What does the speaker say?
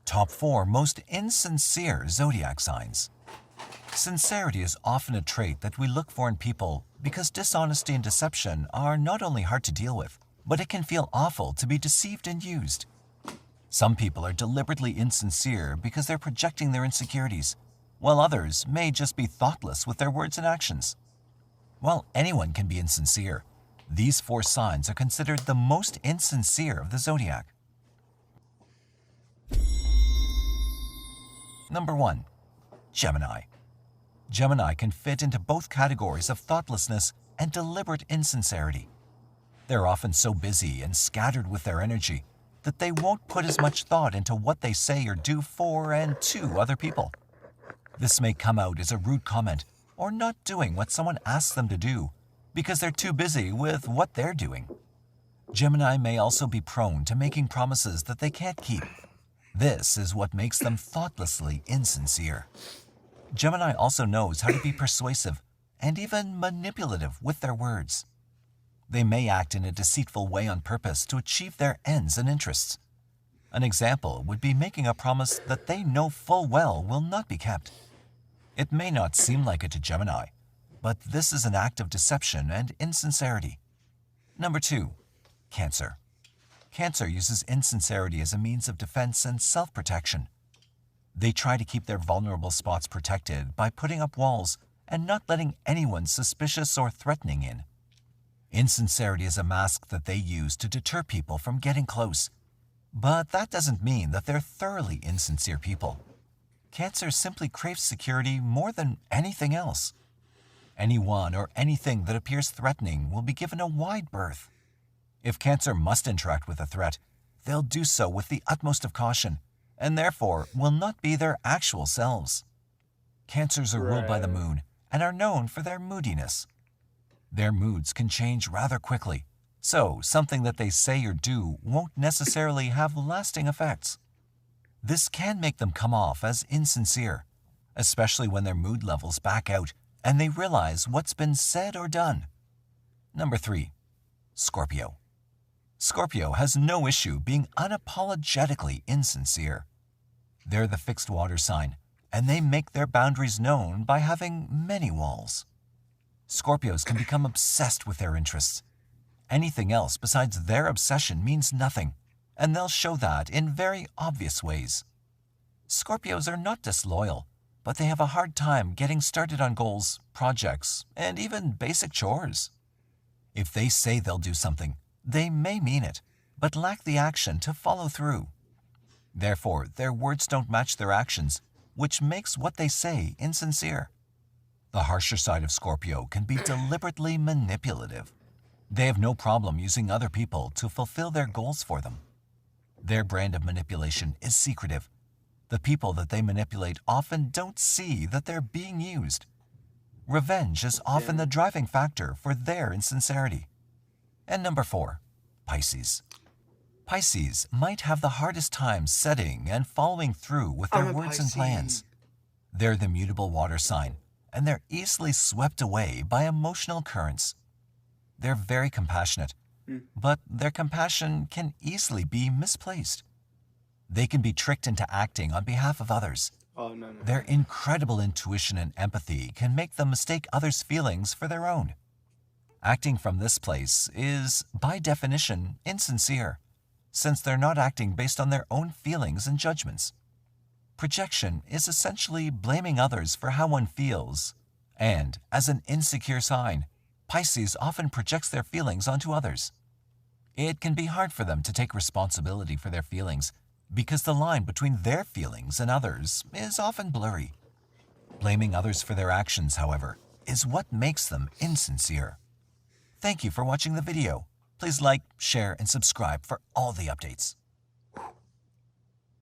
Top 4 most insincere zodiac signs. Sincerity is often a trait that we look for in people because dishonesty and deception are not only hard to deal with, but it can feel awful to be deceived and used. Some people are deliberately insincere because they're projecting their insecurities, while others may just be thoughtless with their words and actions. While anyone can be insincere, these 4 signs are considered the most insincere of the zodiac. Number 1. Gemini. Gemini can fit into both categories of thoughtlessness and deliberate insincerity. They're often so busy and scattered with their energy that they won't put as much thought into what they say or do for and to other people. This may come out as a rude comment or not doing what someone asks them to do because they're too busy with what they're doing. Gemini may also be prone to making promises that they can't keep. This is what makes them thoughtlessly insincere. Gemini also knows how to be persuasive and even manipulative with their words. They may act in a deceitful way on purpose to achieve their ends and interests. An example would be making a promise that they know full well will not be kept. It may not seem like it to Gemini, but this is an act of deception and insincerity. Number 2. Cancer. Cancer uses insincerity as a means of defense and self-protection. They try to keep their vulnerable spots protected by putting up walls and not letting anyone suspicious or threatening in. Insincerity is a mask that they use to deter people from getting close. But that doesn't mean that they're thoroughly insincere people. Cancer simply craves security more than anything else. Anyone or anything that appears threatening will be given a wide berth. If Cancer must interact with a threat, they'll do so with the utmost of caution, and therefore will not be their actual selves. Cancers are ruled by the moon and are known for their moodiness. Their moods can change rather quickly, so something that they say or do won't necessarily have lasting effects. This can make them come off as insincere, especially when their mood levels back out and they realize what's been said or done. Number 3. Scorpio. Scorpio has no issue being unapologetically insincere. They're the fixed water sign, and they make their boundaries known by having many walls. Scorpios can become obsessed with their interests. Anything else besides their obsession means nothing, and they'll show that in very obvious ways. Scorpios are not disloyal, but they have a hard time getting started on goals, projects, and even basic chores. If they say they'll do something, they may mean it, but lack the action to follow through. Therefore, their words don't match their actions, which makes what they say insincere. The harsher side of Scorpio can be deliberately manipulative. They have no problem using other people to fulfill their goals for them. Their brand of manipulation is secretive. The people that they manipulate often don't see that they're being used. Revenge is often the driving factor for their insincerity. And number 4, Pisces. Pisces might have the hardest time setting and following through with their words and plans. They're the mutable water sign, and they're easily swept away by emotional currents. They're very compassionate, but their compassion can easily be misplaced. They can be tricked into acting on behalf of others. Their incredible intuition and empathy can make them mistake others' feelings for their own. Acting from this place is, by definition, insincere, since they're not acting based on their own feelings and judgments. Projection is essentially blaming others for how one feels, and, as an insecure sign, Pisces often projects their feelings onto others. It can be hard for them to take responsibility for their feelings because the line between their feelings and others is often blurry. Blaming others for their actions, however, is what makes them insincere. Thank you for watching the video. Please like, share, and subscribe for all the updates.